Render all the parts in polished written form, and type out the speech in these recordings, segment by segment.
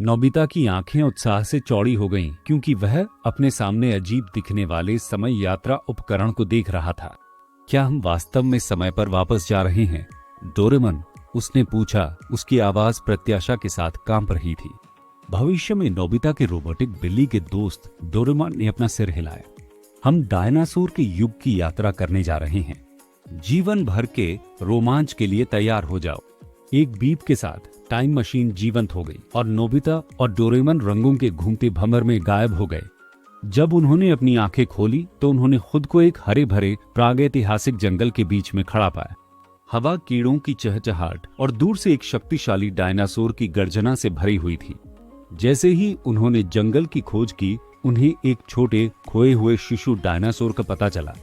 Nobita की आंखें उत्साह से चौड़ी हो गईं क्योंकि वह अपने सामने अजीब दिखने वाले समय यात्रा उपकरण को देख रहा था। क्या हम वास्तव में समय पर वापस जा रहे हैं, डोरेमन? उसने पूछा। उसकी आवाज प्रत्याशा के साथ कांप रही थी। भविष्य में नोबिता के रोबोटिक बिल्ली के दोस्त डोरेमन ने अपना सिर हिलाया। हम डायनासोर के युग की यात्रा करने जा रहे हैं। जीवन भर के रोमांच के लिए तैयार हो जाओ। एक बीप के साथ टाइम मशीन जीवंत हो गई और नोबिता और डोरेमन रंगों के घूमते भंवर में गायब हो गए। जब उन्होंने अपनी आंखें खोली तो उन्होंने खुद को एक हरे भरे प्रागैतिहासिक जंगल के बीच में खड़ा पाया। हवा कीड़ों की चहचहाहट और दूर से एक शक्तिशाली डायनासोर की गर्जना से भरी हुई थी। जैसे ही उन्होंने जंगल की खोज की, उन्हें एक छोटे खोए हुए शिशु डायनासोर का पता चला।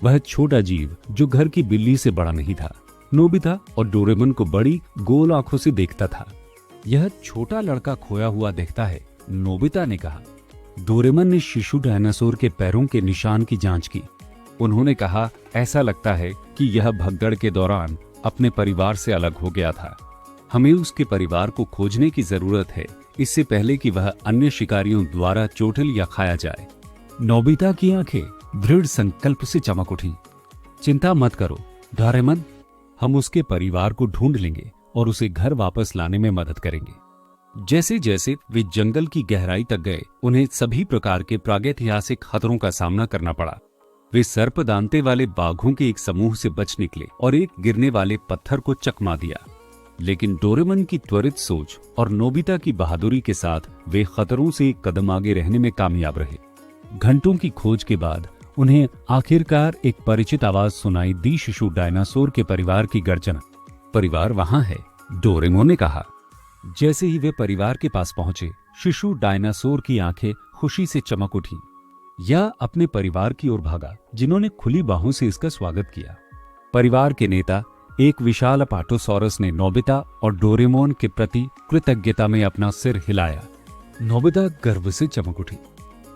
वह छोटा जीव जो घर की बिल्ली से बड़ा नहीं था, नोबिता और डोरेमन को बड़ी गोल आंखों से देखता था। यह छोटा लड़का खोया हुआ दिखता है, नोबिता ने कहा। डोरेमन ने शिशु डायनासोर के पैरों के निशान की जांच की। उन्होंने कहा, ऐसा लगता है कि यह भगदड़ के दौरान अपने परिवार से अलग हो गया था। हमें उसके परिवार को खोजने की जरूरत है, इससे पहले कि वह अन्य शिकारियों द्वारा चोटिल या खाया जाए। नोबिता की आंखें दृढ़ संकल्प से चमक उठी। चिंता मत करो डोरेमन, हम उसके परिवार को ढूंढ लेंगे और उसे घर वापस लाने में मदद करेंगे। जैसे जैसे वे जंगल की गहराई तक गए, उन्हें सभी प्रकार के प्रागैतिहासिक खतरों का सामना करना पड़ा। वे सर्पदांते वाले बाघों के एक समूह से बच निकले और एक गिरने वाले पत्थर को चकमा दिया। लेकिन डोरेमन की त्वरित सोच और नोबिता की बहादुरी के साथ वे खतरों से एक कदम आगे रहने में कामयाब रहे। घंटों की खोज के बाद उन्हें आखिरकार एक परिचित आवाज सुनाई दी, शिशु डायनासोर के परिवार की गर्जना। परिवार वहां है, डोरेमोन ने कहा। जैसे ही वे परिवार के पास पहुंचे, शिशु डायनासोर की आंखें खुशी से चमक उठी। यह अपने परिवार की ओर भागा, जिन्होंने खुली बाहों से इसका स्वागत किया। परिवार के नेता, एक विशाल अपाटोसॉरस ने नोबिता और डोरेमोन के प्रति कृतज्ञता में अपना सिर हिलाया। नोबिता गर्व से चमक उठी।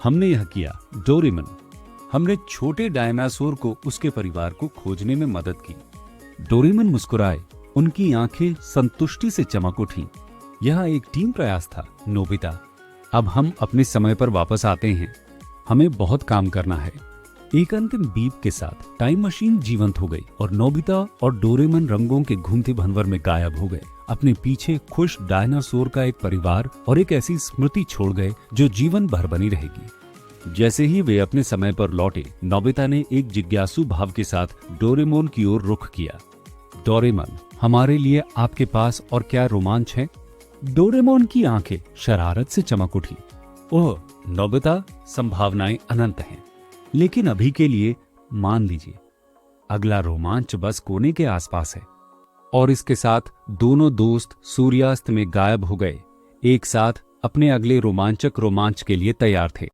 हमने यह किया डोरेमन, हमने छोटे डायनासोर को उसके परिवार को खोजने में मदद की। डोरेमन मुस्कुराए, उनकी आंखें संतुष्टि से चमक उठी। यह एक टीम प्रयास था नोबिता। अब हम अपने समय पर वापस आते हैं, हमें बहुत काम करना है। एक अंतिम बीप के साथ टाइम मशीन जीवंत हो गई और नोबिता और डोरेमन रंगों के घूमते भंवर में गायब हो गए। अपने पीछे खुश डायनासोर का एक परिवार और एक ऐसी स्मृति छोड़ गए जो जीवन भर बनी रहेगी। जैसे ही वे अपने समय पर लौटे, नोबिता ने एक जिज्ञासु भाव के साथ डोरेमोन की ओर रुख किया। डोरेमन, हमारे लिए आपके पास और क्या रोमांच है? डोरेमोन की आंखें शरारत से चमक उठी। ओह नोबिता, संभावनाएं अनंत हैं, लेकिन अभी के लिए मान लीजिए अगला रोमांच बस कोने के आसपास है। और इसके साथ दोनों दोस्त सूर्यास्त में गायब हो गए, एक साथ अपने अगले रोमांचक रोमांच के लिए तैयार थे।